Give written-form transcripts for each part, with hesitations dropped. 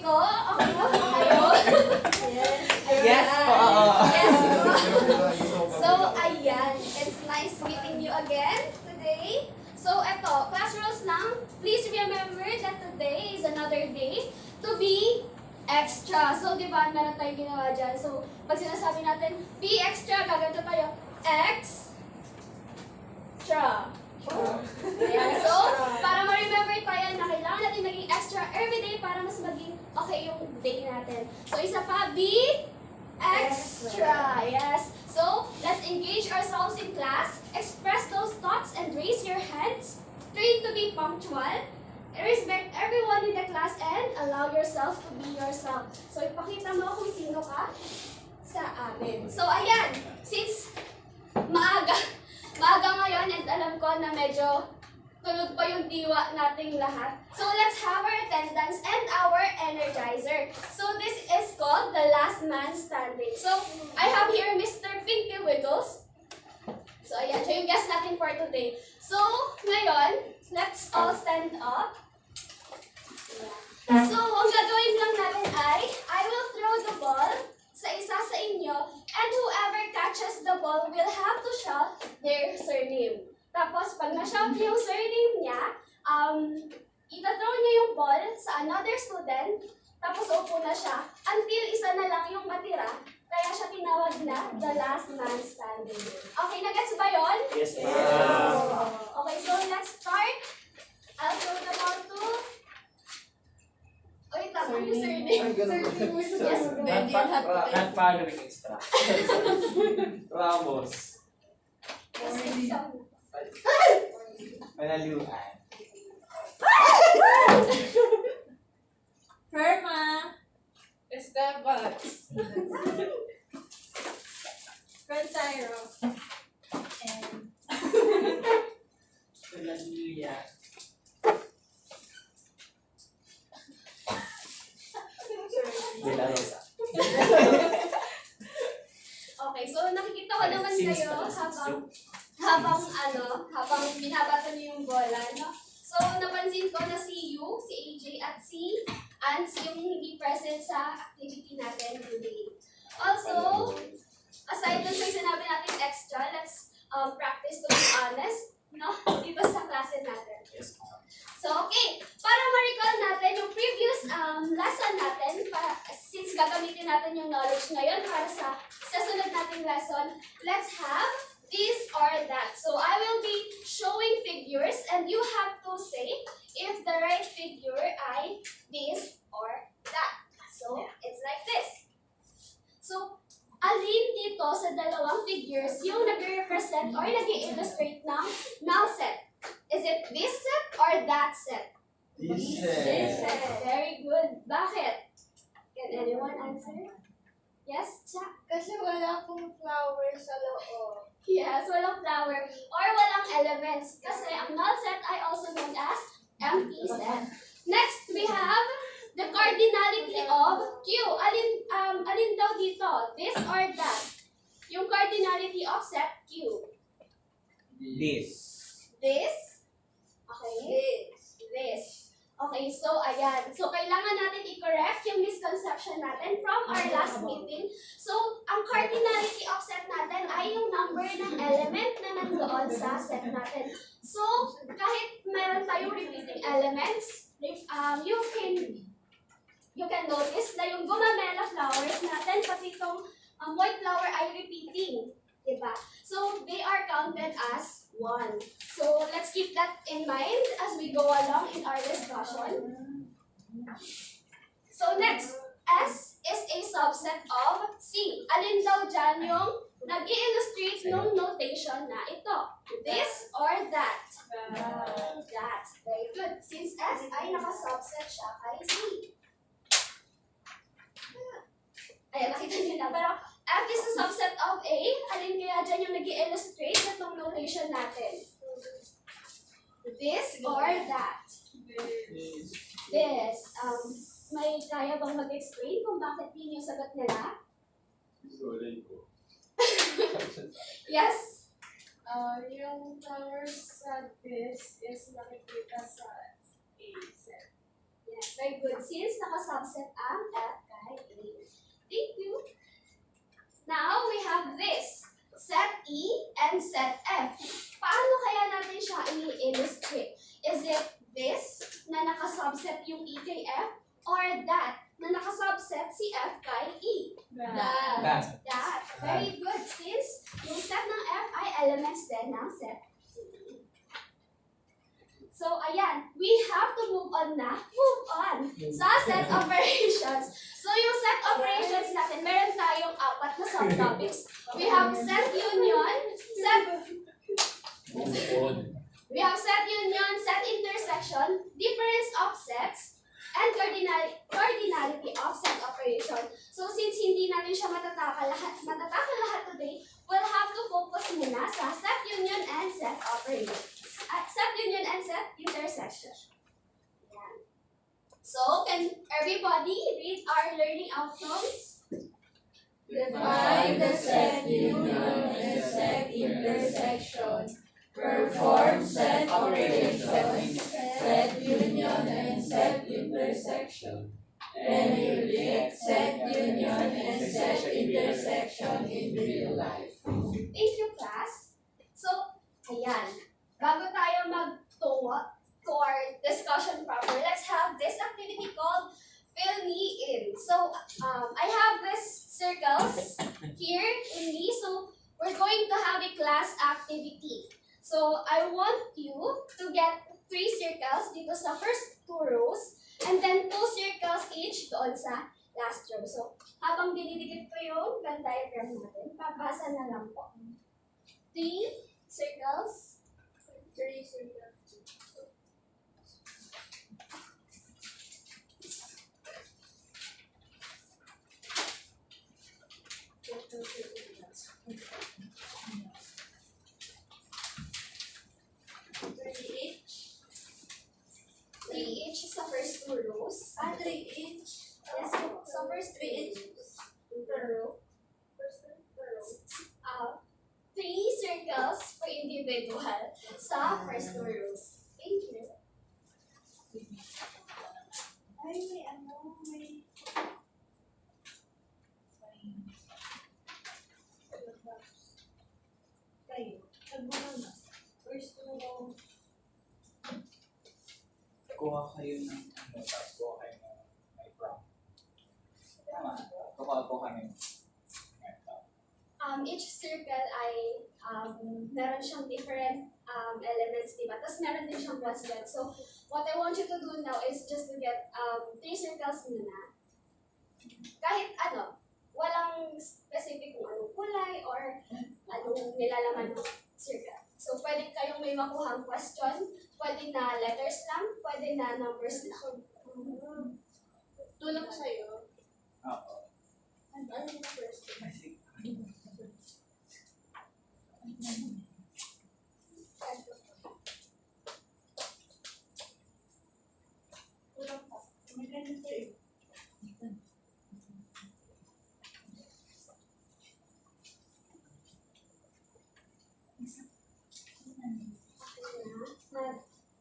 ko? Okay ba kayo? Yes po. Yes po. So, ayan. It's nice meeting you again today. So, eto, class rules lang. Please remember that today is another day to be extra. So, di ba, meron tayong ginawa dyan. So, pag sinasabi natin, be extra, gaganto tayo, extra. Ayan. So, para ma-remember tayo na kailangan natin maging extra everyday para mas maging okay yung day natin. So, isa pa, be extra. Yes. So, let's engage ourselves in class, express those thoughts and raise your hands. Train to be punctual. Respect everyone in the class and allow yourself to be yourself. So, ipakita mo kung sino ka sa amin. So, ayan. Since maaga ngayon and alam ko na medyo tulog pa yung diwa nating lahat. So, let's have our attendance and our energizer. So, this is called the last man standing. So, I have here Mr. Pinky Wiggles. So, ayan, siya yung guest natin for today. So, ngayon, let's all stand up. So, ang gagawin lang natin ay, I will throw the ball sa isa sa inyo, and whoever catches the ball will have to shout their surname. Tapos, pag na-shout yung surname niya, itathrow niya yung ball sa another student, tapos upo na siya, until isa na lang yung matira, kaya siya tinawag na the last man standing. Okay, nagets ba yun? Yes, ma'am. Okay, so let's start. I'll throw the ball to... Wait lang, ano yung surname? Yes, Not following instructions. Ramos. Panaluan. Perma. Esteban. Francairo. And Panaluan. De La Rosa. Okay, so nakikita ko naman kayo habang binabato niyo yung bola, no? So, napansin ko na si you, si AJ, at si Ants yung hindi present sa activity natin today. Also, aside dun sa sinabi natin extra, let's practice to be honest, no? Dito sa klase natin. Yes, ma'am. So, okay. Para ma-recall natin yung previous lesson natin, since gagamitin natin yung knowledge ngayon para sa susunod nating lesson, let's have this or that. So, I will be showing figures and you have to say if the right figure ay this or that. So, it's like this. So, alin dito sa dalawang figures yung nag-represent or nag-illustrate ng null set? Is it this set or that set? This set. Very good. Bakit? Can anyone answer? Yes, Cha? kasi wala pong flower sa loob. Yes, walang flower or walang elements. Kasi ang null set ay also known as empty set. Next, we have the cardinality of Q. Alin daw dito? This or that? Yung cardinality of set Q. This. This? Okay. This. Okay, so ayan. So, kailangan natin i-correct yung misconception natin from our last meeting. So, ang cardinality of set natin ay yung number ng element na nandoon sa set natin. So, kahit meron tayong repeating elements, you can notice na yung gumamela flowers natin, pati itong white flower ay repeating. Diba? So, they are counted as 1. So, let's keep that in mind as we go along in our discussion. So, next, S is a subset of C. Alin daw dyan yung nag-i-illustrate ng notation na ito? This or that? That. Very good. Since S ay naka-subset siya kay C. Ayan, nakita niyo na. Pero, F is a subset of A. Alin kaya dyan yung nag-i-illustrate na itong notation natin? This or that? This. May kaya bang mag-explain kung bakit yun yung sagot nila? Yes? Yung flowers sa this is nakikita sa A set. Yes, Very good. Since naka-subset ang F kay A. Thank you. Now, we have this. Set E and set F. Paano kaya natin siya i-illustrate? Is it this na nakasubset yung E kay F? Or that na nakasubset si F kay E? That. That. Very good. Since yung set ng F ay elements din ng set E. So, ayan. We have to move on na. Move on sa set operations. So, yung set operations natin, meron tayong 4 na subtopics. We have set union, set intersection, difference of sets, and cardinality of set operation. So, since hindi natin siya matataka lahat today, we'll have to focus muna sa set union and set operation. Set union and set intersection. Yan. So, can everybody read our learning outcomes? Define the set union and set intersection. Perform set operations, set union and set intersection. Emulate set union and set intersection in real life. Thank you, class. So, ayan. Bago tayo magtungo to our discussion proper, let's have this activity called Fill Me In. So, I have these circles here in me. So, we're going to have a class activity. So, I want you to get 3 circles dito sa first 2 rows and then 2 circles each doon sa last row. So, habang dinidikit ko yung Venn diagram natin, papasa na lang po. 3 circles. 3 circles. Three each sa first 2 rows. 3 each. Yes, so first 3 each per row. 3 circles per individual sa first 2 rows. Thank you. Ay, may ano, may... Kayo, nagbuno na. First two rows. Kuha kayo ng tapos kuha kayo ng may prompt. Tama. Kuha po kami. Each circle ay meron siyang different elements, diba? Tapos meron din siyang question. So, what I want you to do now is just to get 3 circles muna. Kahit ano, walang specific kung anong kulay or anong nilalaman ng circle. So, pwede kayong may makuhang question, pwede na letters lang, pwede na numbers lang. Tulong sa'yo. Oo. Ano yung first? Tulong pa. May ganito eh.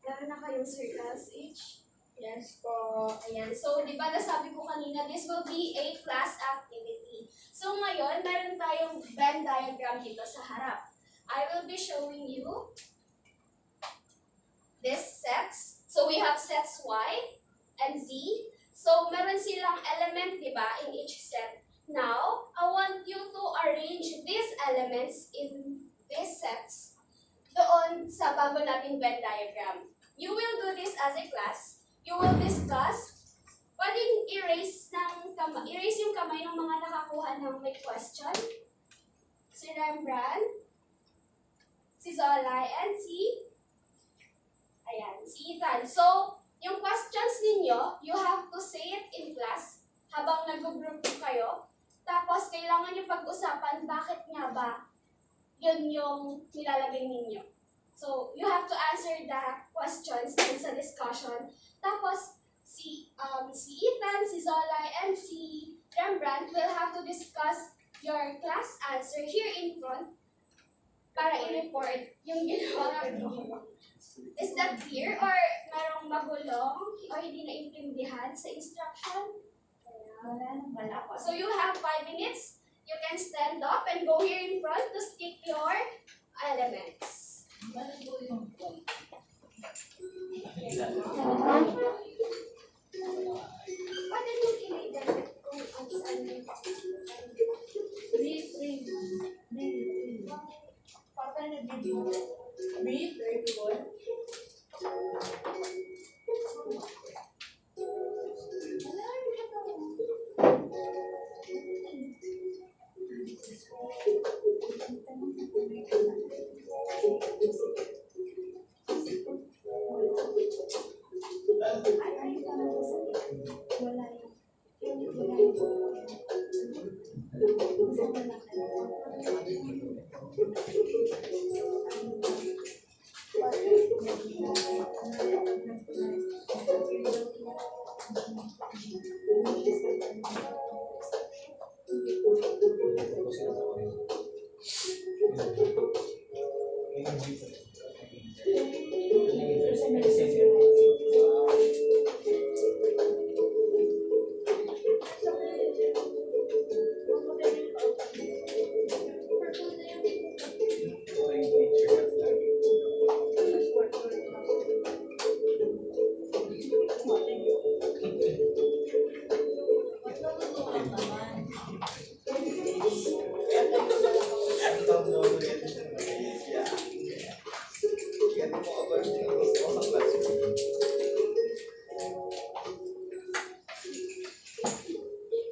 Meron na kayong circles each. Yes po. Ayan. So, di ba nasabi ko kanina, this will be a class activity. So, ngayon, meron tayong Venn diagram dito sa harap. I will be showing you these sets. So, we have sets Y and Z. So, meron silang element, di ba, in each set. Now, I want you to arrange these elements in these sets doon sa bago nating Venn diagram. You will do this as a class. You will discuss. Pwedeng erase yung kamay ng mga nakakuha ng may question. Si Rembrandt, si Zolay, and si Ethan. So, yung questions ninyo, you have to say it in class habang nag-group kayo. Tapos, kailangan nyo pag-usapan bakit nga ba yun yung nilalagay ninyo. So, you have to answer the questions dun sa discussion. Tapos, si Ethan, si Zolay, and si Rembrandt will have to discuss your class answer here in front para i-report yung ginawa. Is that clear or merong magulo? wrong or hindi naintindihan sa instruction? Wala nang bala ko. So you have 5 minutes. You can stand up and go here in front to stick your elements. Pwede mo i-read kung ang saan yung Papa na video. Breathe, everyone. Wala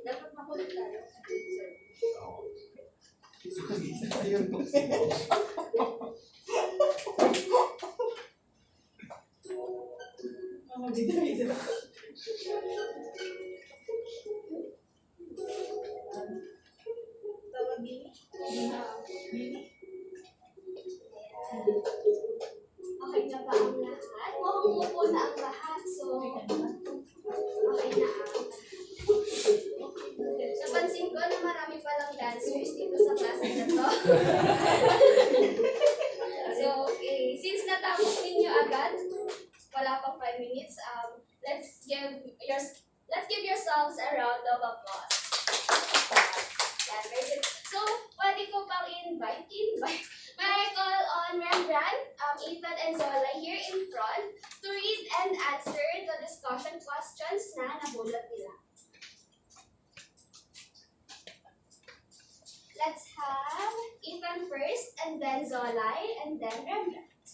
dapat makulit tayo. Tawag Bini? Okay na ba ang lahat? Mukhang upo na ang lahat. So, okay na ang napansin ko na marami palang dancers dito sa klase na to. So, okay. Since natapos ninyo agad, wala pang 5 minutes, let's give yourselves a round of applause. Yan, very good. So, pwede ko pang invite. May I call on Rembrandt, Ethan, and Zola here in front to read and answer the discussion questions na nabulat nila. Let's have Ethan first, and then Zolai, and then Rembrandt.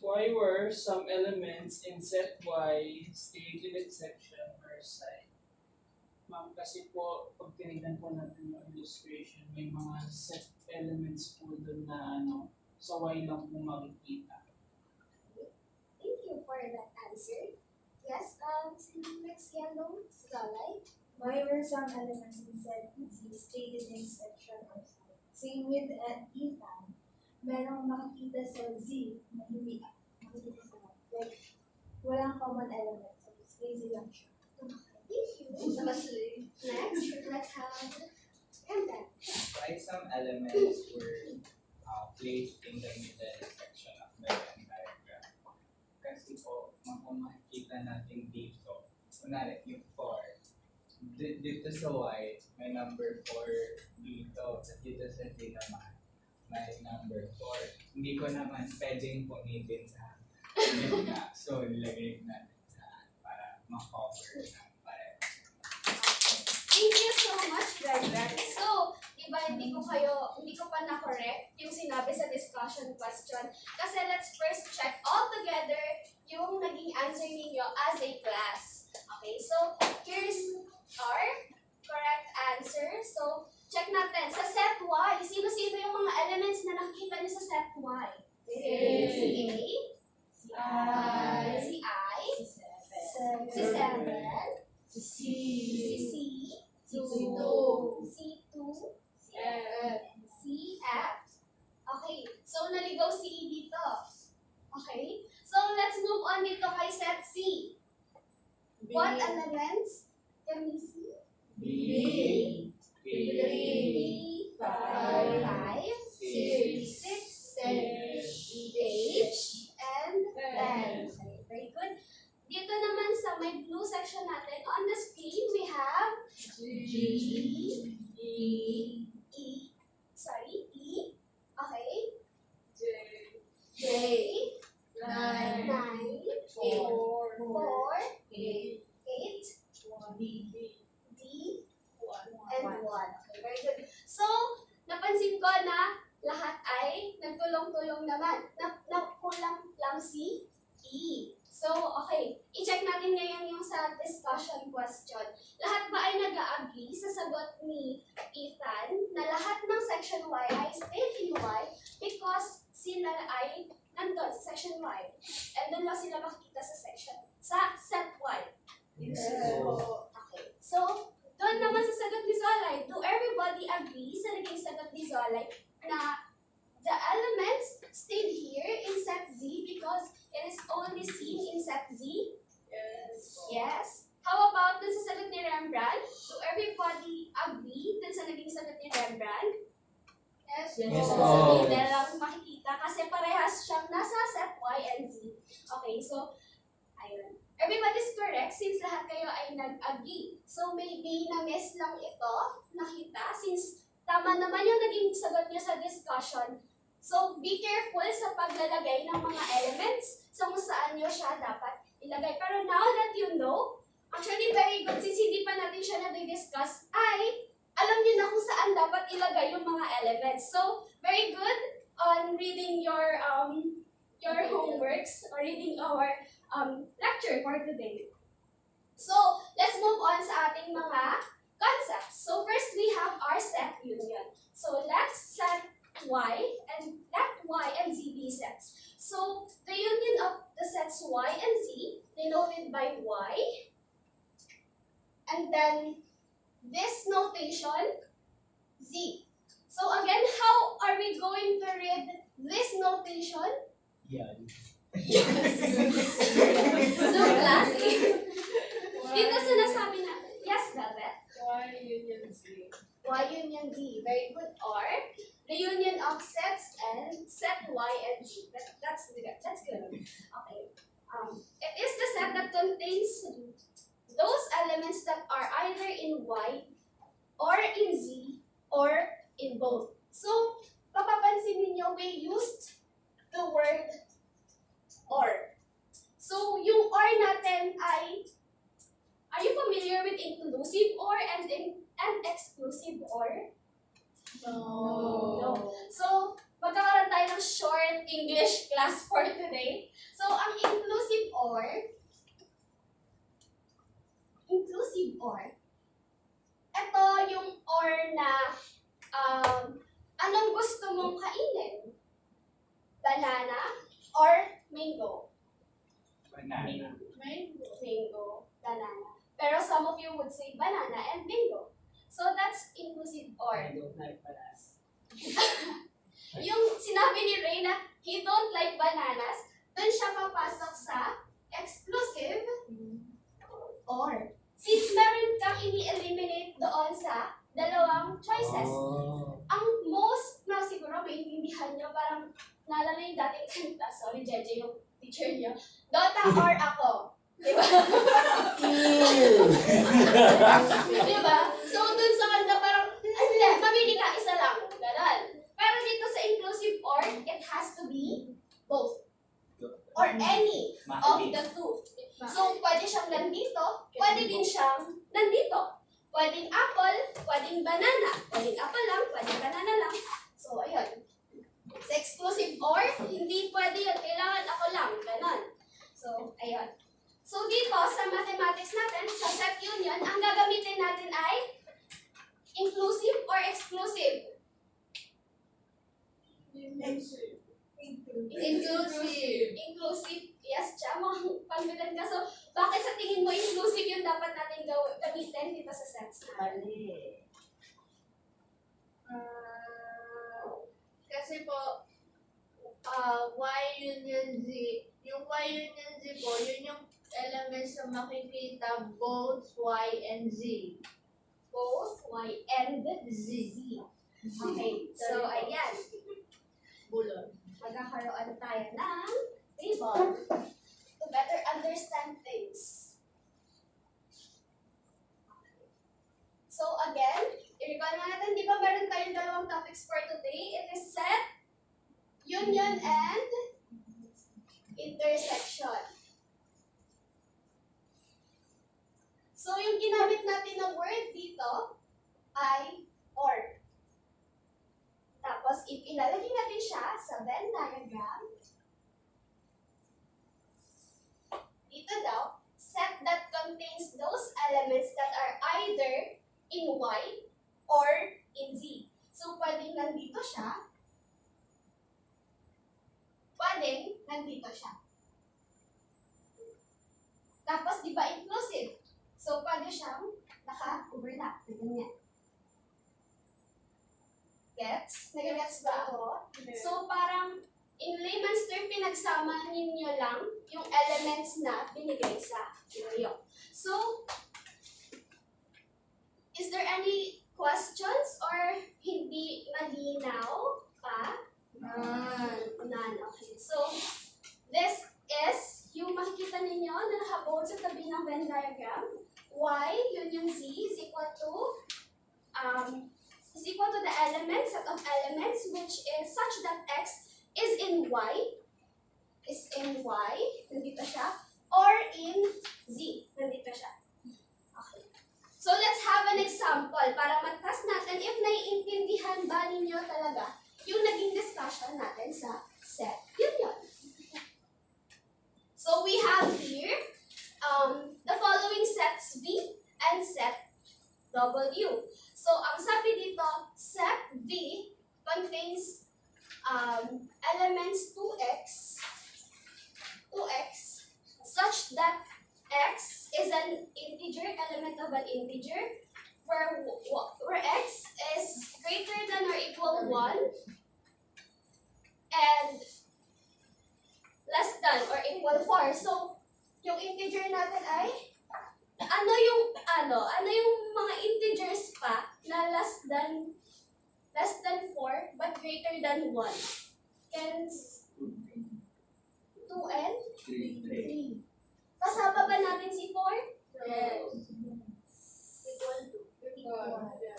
Why were some elements in set Y stated in section or side? Ma'am, kasi po, pag tinignan po natin yung illustration, may mga set elements po doon na sa Y lang po makikita. Thank you for that answer. Yes, next yellow, Zolai. Why were some elements in set Z stated in section or side? Same with Ethan. Merong makikita sa Z na hindi makikita sa Y. Like, walang common element. So, it's easy lang siya. Thank you. Next, let's have Rembrandt. Why some elements were placed in the middle section of the Venn diagram? Kasi po, makikita natin dito, kunwari yung 4. Dito sa Y, may number 4 dito. At dito sa Z naman, may number 4. Hindi ko naman pwedeng punitin sa gitna. So, nilagay natin sa para ma-cover ng pareho. Thank you so much, Rembrandt. So, diba hindi ko pa na-correct yung sinabi sa discussion question. Kasi let's first check all together yung naging answer ninyo as a class. Okay, so here's our correct answer. So, check natin. Sa set Y, sino-sino yung mga elements na nakikita niyo sa set Y? Si A, si I, si 7, si 7, si C, si 2, si and si F. Okay, so naligaw si E dito. Okay, so let's move on dito kay set C. What elements can we see? B, B, 5, 6, 7, 8, and 10. Okay, very good. Dito naman sa may blue section natin, on the screen, we have E. Sorry, E. Okay. J. 9, 4, 8, D, and 1. Okay, very good. So, napansin ko na lahat ay nagtulong-tulong naman. Nakulang lang si E. So, okay. I-check natin ngayon yung sa discussion question. Lahat ba ay nag-agree sa sagot ni Ethan na lahat ng section Y ay stayed in Y because sila ay nandun sa section Y. And doon lang sila makikita sa set Y. Okay. So, doon naman sa sagot ni Zolay, do everybody agree sa naging sagot ni Zolay na the elements stayed here in set Z because it is only seen in set Z? Yes. How about dun sa sagot ni Rembrandt? Do everybody agree dun sa naging sagot ni Rembrandt? Yes. Yes, So, po. hindi lang makikita kasi parehas siyang nasa set Y and Z. Okay, so, ayun. Everybody's correct since lahat kayo ay nag-agree. So, maybe na-miss lang ito, nakita, since tama naman yung naging sagot niyo sa discussion. So, be careful sa paglalagay ng mga elements sa kung saan nyo siya dapat ilagay. Pero now that you know, actually very good since hindi pa natin siya nag-discuss, ay alam niyo na kung saan dapat ilagay yung mga elements. So, very good on reading your homeworks or reading our lecture for today. So, let's move on sa ating mga concepts. So, first we have our set union. So, let's set Y and let Y and Z be sets. So, the union of the sets Y and Z, denoted by Y, and then this notation, Z. So again, how are we going to read this notation? Yeah. So classic. Dito sinasabi natin, yes, Velvet? Y union Z. Y union Z, very good. Or the union of sets and set Y and Z. That's good. Okay. It is the set that contains those elements that are either in Y or in Z or in both. So, papapansin ninyo, we used the word or. So, yung or natin ay, are you familiar with inclusive or and exclusive or? No. So, magkakaroon tayo ng short English class for today. So, ang inclusive or, ito yung or na anong gusto mong kainin? Banana or mango? Banana. Mango, banana. Pero some of you would say banana and mango. So that's inclusive or. I don't like bananas. Yung sinabi ni Reyna, he don't like bananas, dun siya papasok sa exclusive or. Since meron kang ini-eliminate doon sa dalawang choices. Ang most na siguro maintindihan nyo, parang naalala yung dating kanta, sorry Jeje, yung teacher nyo, Dota or ako. Diba? Diba? So dun sa kanta parang, hindi, mamili ka, isa lang. Ganon. Pero dito sa inclusive or, it has to be both. Or any of the two. So, pwede siyang nandito, pwede din siyang nandito. Pwedeng apple, pwedeng banana. Pwedeng apple lang, pwedeng banana lang. So, ayun. Sa exclusive or, hindi pwede yun. Kailangan ako lang. Ganon. So, ayun. So, dito sa mathematics natin, sa set union, ang gagamitin natin ay inclusive or exclusive? Inclusive. Yes, Chamo. Confident ka. So, bakit sa tingin mo inclusive yung dapat natin gamitin dito sa sets natin? Kasi po, Y union Z, yung Y union Z po, yun yung elements na makikita both Y and Z. Both Y and Z. Okay. So, ayan. Bulon. Magkakaroon tayo ng table to better understand things. topics for today. It is set, union, and intersection. So, yung ginamit natin na word dito ay or. Tapos, if ilalagay natin siya sa Venn diagram, dito daw, set that contains those elements that are either in Y or in Z. So, pwedeng nandito siya, pwedeng nandito siya. Tapos, di ba inclusive? So, pwede siyang naka-overlap na ganyan. Gets? Nag-gets ba ako? So, parang in layman's term, pinagsama ninyo lang yung elements na binigay sa inyo. So, is there any questions or hindi malinaw pa? None. Okay. So, this is yung makikita ninyo na nakabold sa tabi ng Venn diagram. Y, yun yung Z, is equal to the element, set of elements, which is such that X is in Y, nandito siya, or in Z, nandito siya. Okay. So, let's have an example para matest natin if naiintindihan ba ninyo talaga yung naging discussion natin sa set union. So, we have here the following sets V and set W. So, ang sabi dito, set V contains elements 2x such that x is an integer, element of an integer, where x is greater than or equal 1 and less than or equal 4. So, yung integer natin ay ano yung mga integers pa na less than 4 but greater than 1? Can 2 and 3. Kasama ba natin si 4? Yes.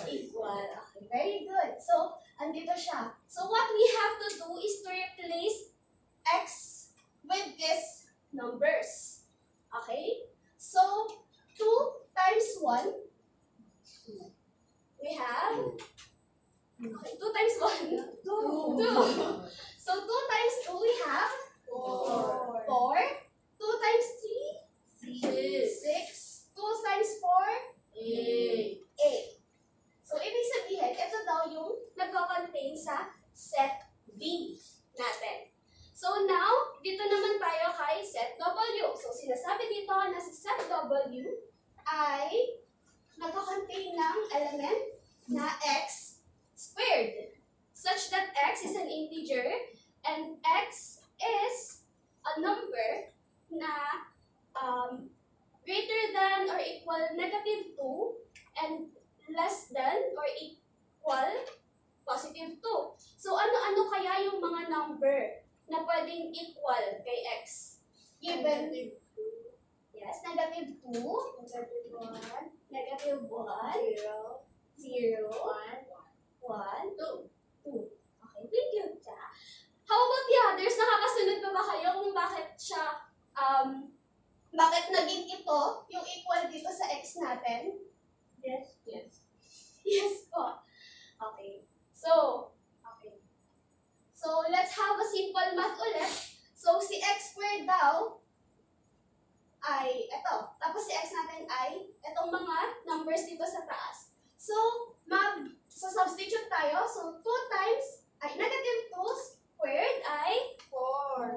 Equal. Okay, very good. So, andito siya. So, what we have to do is to replace x with these numbers. Okay? So, 2 times 1, we have, okay, 2 times 1, 2. So, 2 times 2, we have 4. 2 times 3, 6. 2 times 4, 8. So, ibig sabihin, ito daw yung nagko-contain sa set V natin. So, now, dito naman tayo kay set W. So, sinasabi dito na si set W ay nagko-contain ng element na x squared, such that x is an integer and x is a number na greater than or equal negative 2 and less than or equal positive 2. So, ano-ano kaya yung mga number na pwedeng equal kay x? Given, yes, negative 2, negative 1, 0, 1, 1, 2. Okay, thank you, Cha. How about the others? Nakakasunod pa ba kayo kung bakit siya, bakit naging ito yung equal dito sa x natin? Yes. Yes po. Okay. So, let's have a simple math ulit. So, si x squared daw ay ito. Tapos si x natin ay itong mga numbers dito sa taas. So, substitute tayo. So, 2 times, negative 2 squared ay 4.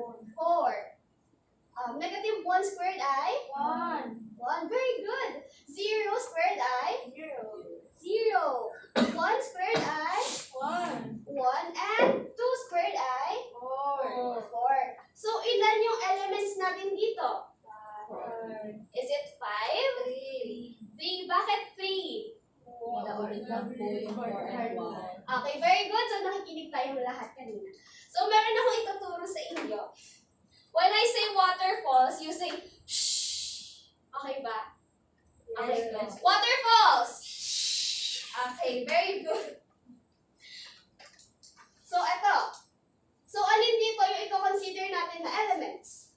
Negative 1 squared ay 1. Very good. 0 squared ay 0. 1 squared ay 1. And 2 squared ay 4. So, ilan yung elements natin dito? Is it 5? 3. Bakit 3? Okay, very good. So, nakikinig tayong lahat kanina. So, meron akong ituturo sa inyo. When I say waterfalls, you say, shh. Okay ba? Okay. Waterfalls! Okay, very good. So, eto. So, alin dito yung i-consider natin na elements?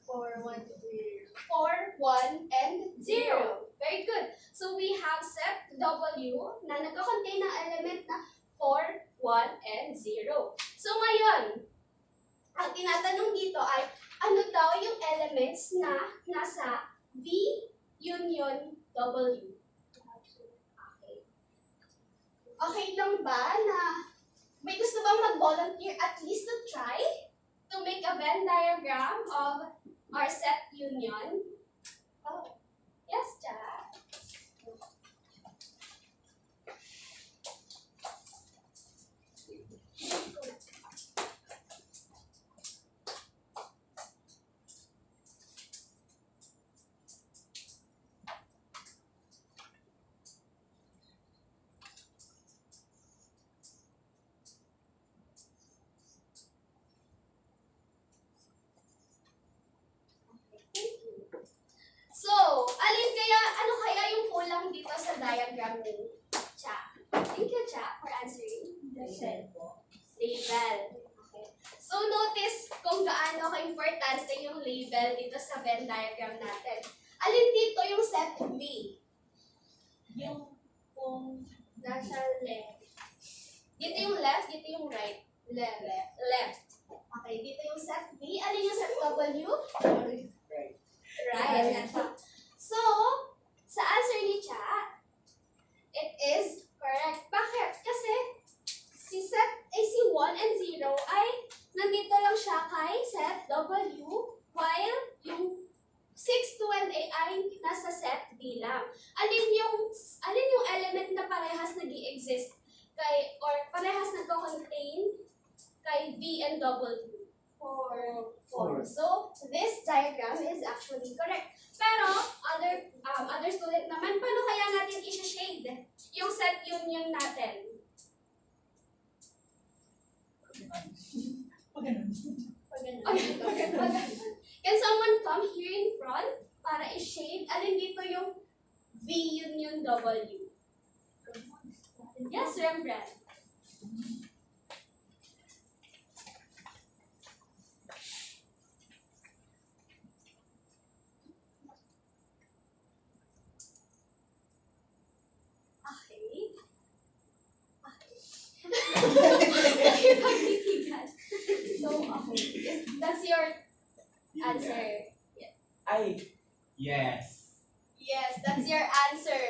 4, 1, 2, 4, 1, and 0. Very good. So, we have set W na nagko-contain ng element na 4, 1, and 0. So, ngayon, ang tinatanong dito ay, ano daw yung elements na nasa V union W? Okay. Okay lang ba na may gusto bang mag-volunteer at least to try to make a Venn diagram of our set union? Oh, yes, Jack. So, ano kaya yung kulang dito sa diagram ni Cha? Thank you, Cha, for answering. Label. Okay. So, notice kung gaano ka-importante yung label dito sa Venn diagram natin. Alin dito yung set V? Yung kung Nasa left. Dito yung left, dito yung right. Left. Okay, dito yung set V. Alin yung set W? Right. So, sa answer ni Cha, it is correct. Bakit? Kasi si 1 and 0 ay nandito lang siya kay set W while yung 6, 2, and 8 ay nasa set B lang. Alin yung element na parehas nag-i-exist kay or parehas nagko-contain kay V and W? 4. So, this diagram is actually correct. Pero, other student naman, paano kaya natin i-shade yung set union natin? Can someone come here in front para i-shade? Alin dito yung V union W? Yes, Rembrandt. Nakipagtitigan. So, okay. That's your answer. Yes. Yes, that's your answer.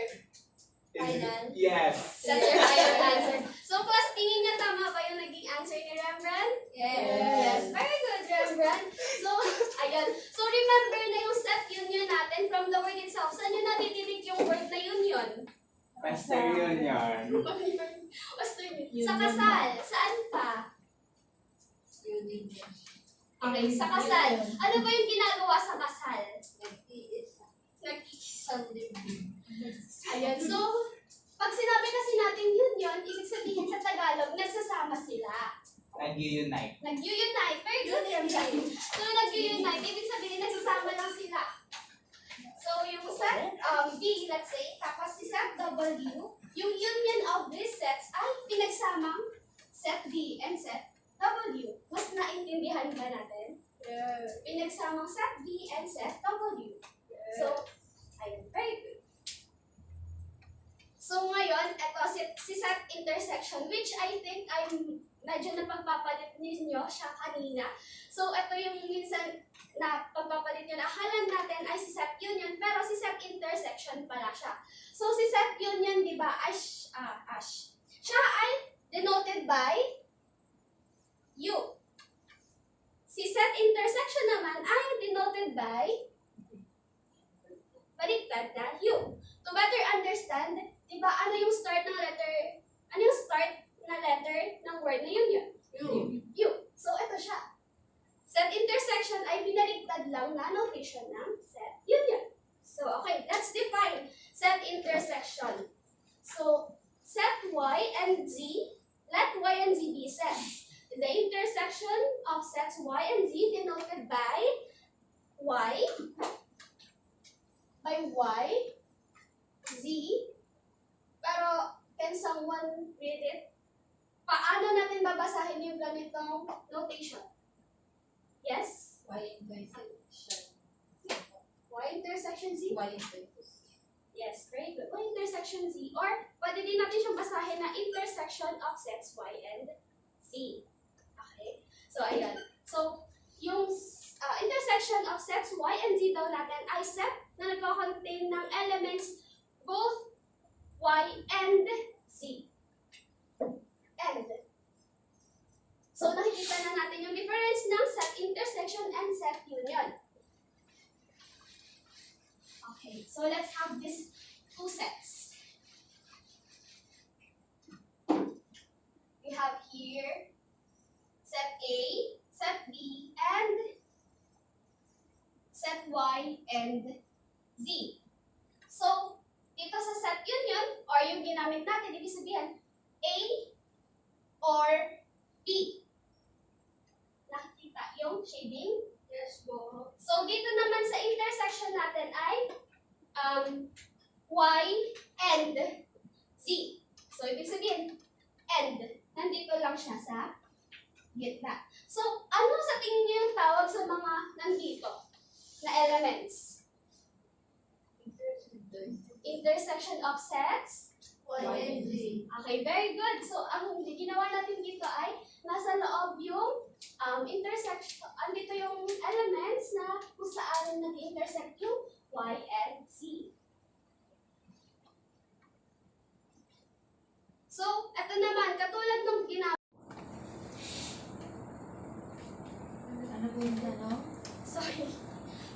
Is Final. it? Yes. That's your final answer. So, class, tingin niya tama ba yung naging answer ni Rembrandt? Yes. Very good, Rembrandt. So, ayan. So, remember na yung set union natin from the word itself. Saan nyo natidinig yung word na union? Western Union. Sa kasal. Saan pa? Okay, sa kasal. Ano ba yung ginagawa sa kasal? Ayan, so, pag sinabi kasi natin union, ibig sabihin sa Tagalog, nagsasama sila. Nag-unite. Nag-unite. Very good, Rembrandt. So, nag-unite, ibig sabihin, nagsasama lang sila. So, yung set B, let's say, tapos si set W, yung union of these sets ay pinagsamang set B and set W. Mas naintindihan ba natin? Pinagsamang set B and set W. So, ayun, very good. So, ngayon, ito si set intersection, which I think I'm medyo napagpapalit ninyo siya kanina. So, ito yung minsan na pagpapalit nyo na akala natin ay si set union, pero si set intersection pala siya. So, si set union, di ba, siya ay denoted by U. Si set intersection naman ay denoted by baliktad na U. To better understand, di ba, ano yung start ng letter ng word na union? U. So, ito siya. Set intersection ay binaligtad lang na notation ng set union. So, okay, let's define set intersection. So, set Y and Z, let Y and Z be sets. The intersection of sets Y and Z denoted by Y, Z, pero can someone read it? Paano yung notation. Yes? Y intersection. Y intersection Z? Y intersection. Yes, very good. Y intersection Z. Or, pwede din natin siyang basahin na intersection of sets Y and Z. Okay? So, ayan. So, yung intersection of sets Y and Z daw natin ay set na nagko-contain ng elements both Y and Z. And, so nakikita na natin yung difference ng set intersection and set union. Okay, so let's have these two sets. We have here set A, set B, and set Y and Z. So, dito sa set union, or yung ginamit natin, ibig sabihin, A or B. Nakikita yung shading? Yes, po. So, dito naman sa intersection natin ay Y and Z. So, ibig sabihin, and. Nandito lang siya sa gitna. So, ano sa tingin niyo yung tawag sa mga nandito na elements? Intersection of sets? Y and Z. Okay, very good. So, ang ginawa natin dito ay nasa loob yung intersection, andito yung elements na kung saan nag-intersect yung Y and Z. So, eto naman, katulad ng ginawa. Ano po yung tanong? Sorry.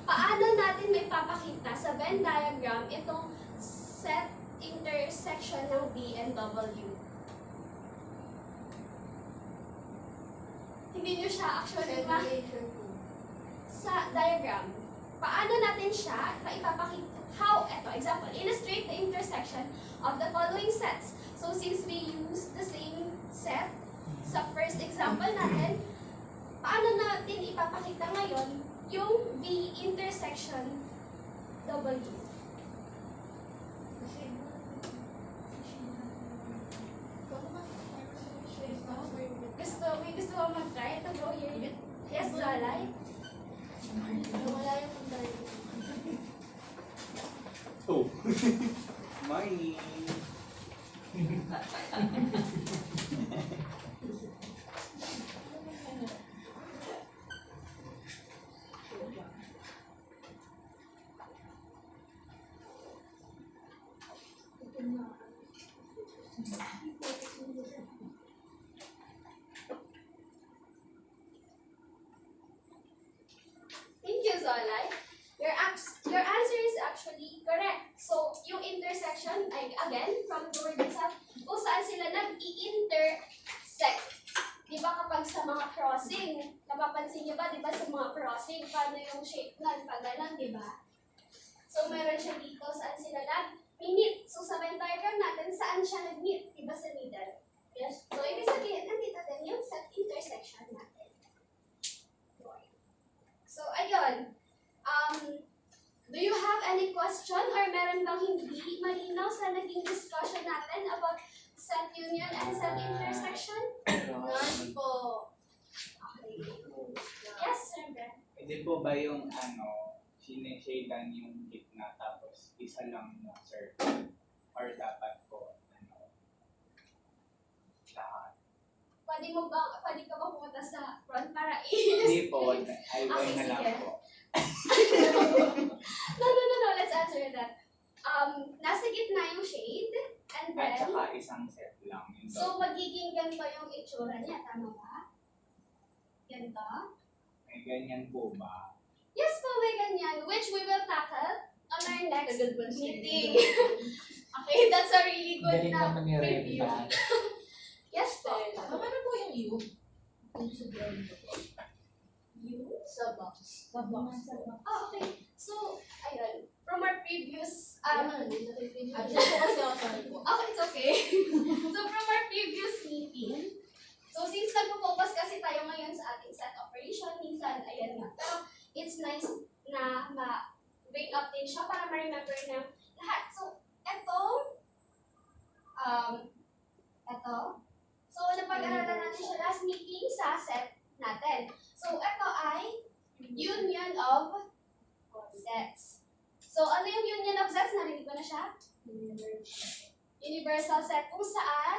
Paano natin may papakita sa Venn diagram itong set intersection ng B and W? Hindi nyo siya actually sa diagram. Paano natin siya ipapakita? How? Eto, example, illustrate the intersection of the following sets. So, since we use the same set sa first example natin, paano natin ipapakita ngayon yung V intersection W? May gusto ko mag-try? Ito, go here. Yes, Zalay? Wala yung puntahan. Oh. Morning. Thank you, Zolai. Your answer is actually correct. So, yung intersection ay, again, from the word itself, kung saan sila nag-i-intersect. Di ba kapag sa mga crossing, napapansin niyo ba, di ba sa mga crossing, paano yung shape nun, pag ganun, di ba? So, meron siya dito, saan sila nag-meet. So, sa Venn diagram natin, saan siya nag-meet? Di ba sa middle? Yes. So, ibig sabihin, nandito din yung set intersection natin. So, ayun. Do you have any question or meron bang hindi malinaw sa naging discussion natin about set union and set intersection? None po. Okay. Yes, Sir Ben. Pwede po ba yung sineshadan yung gitna tapos isa lang na circle? Or dapat po, lahat? Pwede ka ba pumunta sa front para Hindi po, ay Okay, na lang sige. po. No, let's answer that. Nasa gitna yung shade, and At then, saka isang set lang. Yun so magiging ganito yung itsura niya, tama ba? Ganito? May ganyan po ba? Yes po, may ganyan, which we will tackle on our next meeting. Okay, that's a really good Galing naman ni preview. Renda. Yes po. Ano po yung U? Yung sa ground. You? Sa box. Sa box. Oh, okay. So, ayun. From our previous, Absent po kasi ako sa po. oh, it's okay. So, from our previous meeting, so since nagpo-focus kasi tayo ngayon sa ating set operation, minsan, ayan nga. Pero, it's nice na ma-bring up din siya para ma-remember na lahat. So, eto, napag-aralan natin siya last meeting sa set natin. So, ito ay union of sets. So, ano yung union of sets? Narinig ko na siya? Universal set kung saan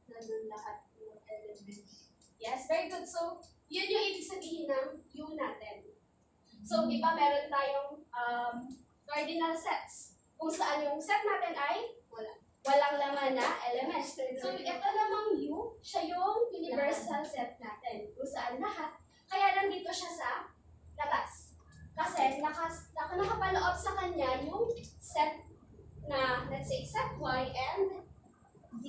nandun lahat ng elements. Yes, very good. So, yun yung ibig sabihin ng U natin. So, di ba meron tayong cardinal sets kung saan yung set natin ay walang laman na elements. So, ito namang U, siya yung universal set natin kung saan lahat. Kaya nandito siya sa labas. Kasi nakapaloob sa kanya yung set na, let's say, set Y and Z.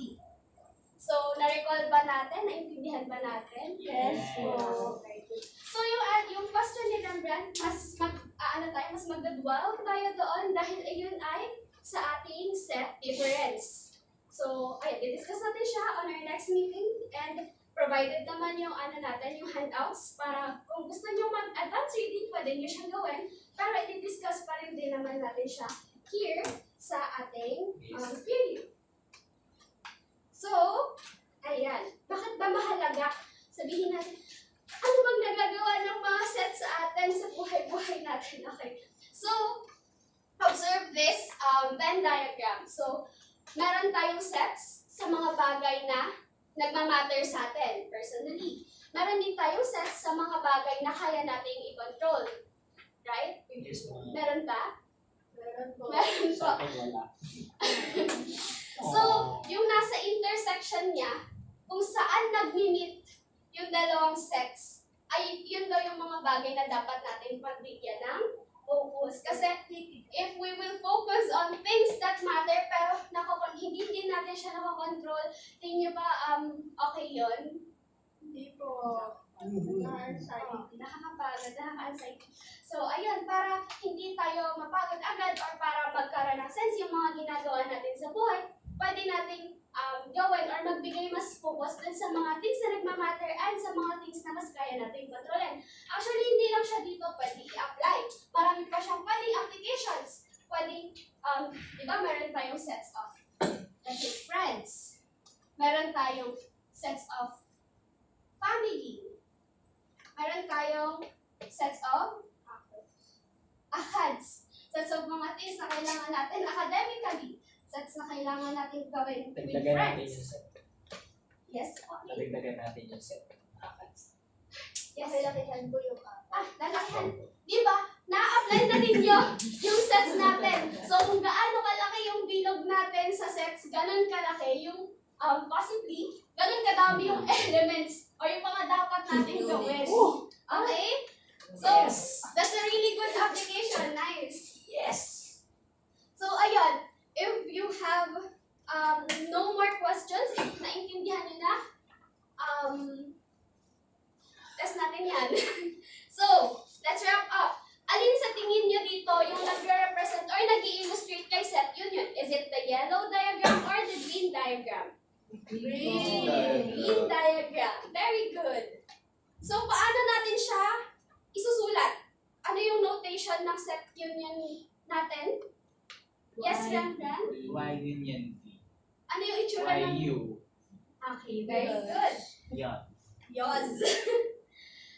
So, na-recall ba natin? Naintindihan ba natin? Yes po. Okay. So, yung question ni Rembrandt, mas magdadwell tayo doon dahil ayun ay sa ating set difference. So, ayun, i-discuss natin siya on our next meeting and provided naman yung natin, yung handouts para kung gusto nyo mag-advance reading, pwede nyo siyang gawin para i-discuss pa rin din naman natin siya here sa ating period. So, ayan. Bakit ba mahalaga? Sabihin natin, ano bang nagagawa ng mga sets sa atin sa buhay-buhay natin? Okay. So, observe this Venn diagram. So, meron tayong sets sa mga bagay na nagmamatter sa atin personally. Meron din tayong sets sa mga bagay na kaya nating i-control. Right? Yes, ma'am. Meron ba? Meron po. Meron po. Sa akin, wala. So, yung nasa intersection niya, kung saan nag-meet yung dalawang sets, ay yun daw yung mga bagay na dapat natin pagbigyan ng focus. Kasi if we will focus on things that matter, pero hindi din natin siya nakakontrol, tingin nyo ba okay yun? Hindi po. Anxiety. Nakakapagod, nakaka-anxiety. So, ayun, para hindi tayo mapagod agad or para magkaroon ng sense yung mga ginagawa natin sa buhay, pwede nating gawin or magbigay mas focus dun sa mga things na nagmamatter and sa mga things na mas kaya natin kontrolin. Actually, hindi lang siya dito pwede i-apply. Marami pa siyang pwedeng applications. Pwedeng, di ba, meron tayong sets of, let's say, friends. Meron tayong sets of family. Meron tayong sets of ACADS. Sets of mga things na kailangan natin academically. Sets na kailangan natin gawin with Dagdagan natin friends. yung set. Yes, okay. Dagdagan natin yung set. Yes. Lalakihan po yung Lalakihan. Di ba? Na-apply na ninyo yung sets natin. So, kung gaano kalaki yung bilog natin sa sets, ganun kalaki yung possibly, ganun kadami yung elements or yung mga dapat natin gawin. Okay? So, that's a really good application. Nice. Yes! So, ayun. If you have no more questions, if naintindihan nyo na, test natin yan. So, let's wrap up. Alin sa tingin nyo dito yung nagre-represent or nag-i-illustrate kay set union? Is it the yellow diagram or the green diagram? Green diagram. Very good. So, paano natin siya isusulat? Ano yung notation ng set union natin? Yes, Rembrandt? Y union V. Ano yung itsura Y ng... U. Okay, very good. Yan. Yos.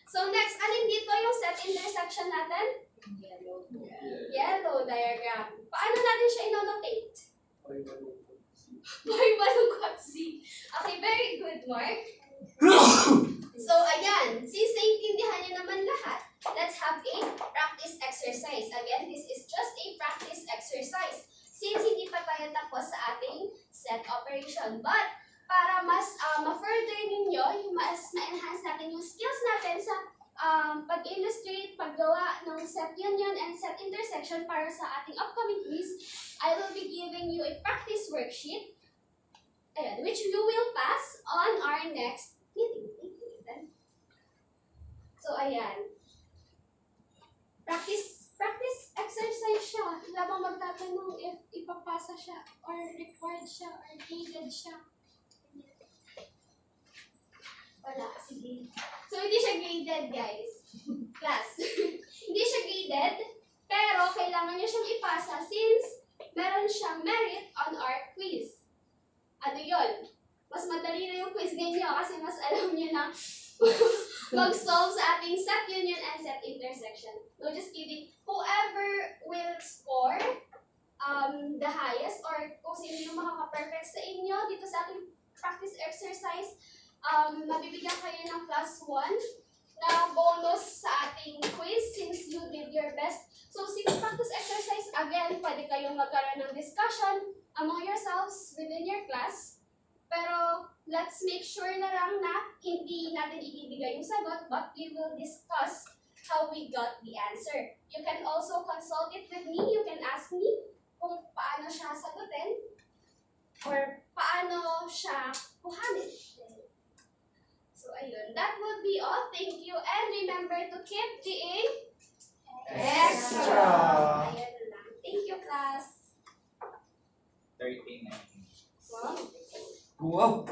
So next, alin dito yung set intersection natin? Yellow diagram. Paano natin siya inonotate? Boy, malungkot si. Okay, very good, Mark. So, ayan. Since naintindihan niyo naman lahat, let's have a practice exercise. Again, this is just a practice exercise. Since hindi pa tayo tapos sa ating set operation. But, para mas ma-further ninyo, mas ma-enhance natin yung skills natin sa pag-illustrate, paggawa ng set union and set intersection para sa ating upcoming quiz, I will be giving you a practice worksheet, ayan, which you will pass on our next meeting. So, ayan. Practice exercise siya. Wala bang magtatanong if ipapasa siya or required siya or graded siya? Wala, sige. So, hindi siya graded, guys. Class. Hindi siya graded, pero kailangan niyo siyang ipasa since meron siyang merit on our quiz. Ano yun? mas madali na yung quiz ninyo kasi mas alam nyo na mag-solve sa ating set union and set intersection. No, just kidding. Whoever will score the highest or kung sino yung makaka-perfect sa inyo dito sa ating practice exercise, mabibigyan kayo ng +1 na bonus sa ating quiz since you did your best. So, since practice exercise, again, pwede kayong magkaroon ng discussion among yourselves within your class. Pero, let's make sure na lang na hindi natin ibibigay yung sagot, but we will discuss how we got the answer. You can also consult it with me. You can ask me kung paano siya sagutin or paano siya kuhanin. So, ayun. That would be all. Thank you. And remember to keep being Extra. Ayan lang. Thank you, class. 39. Wow. Wow!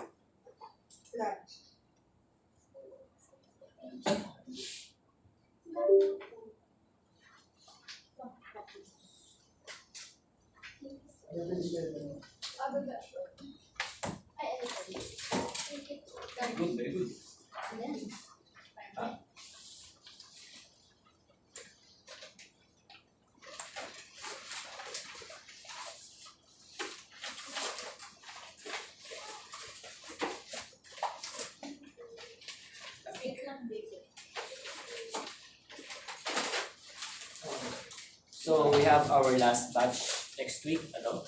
Good, very good. So we have our last batch next week, ano?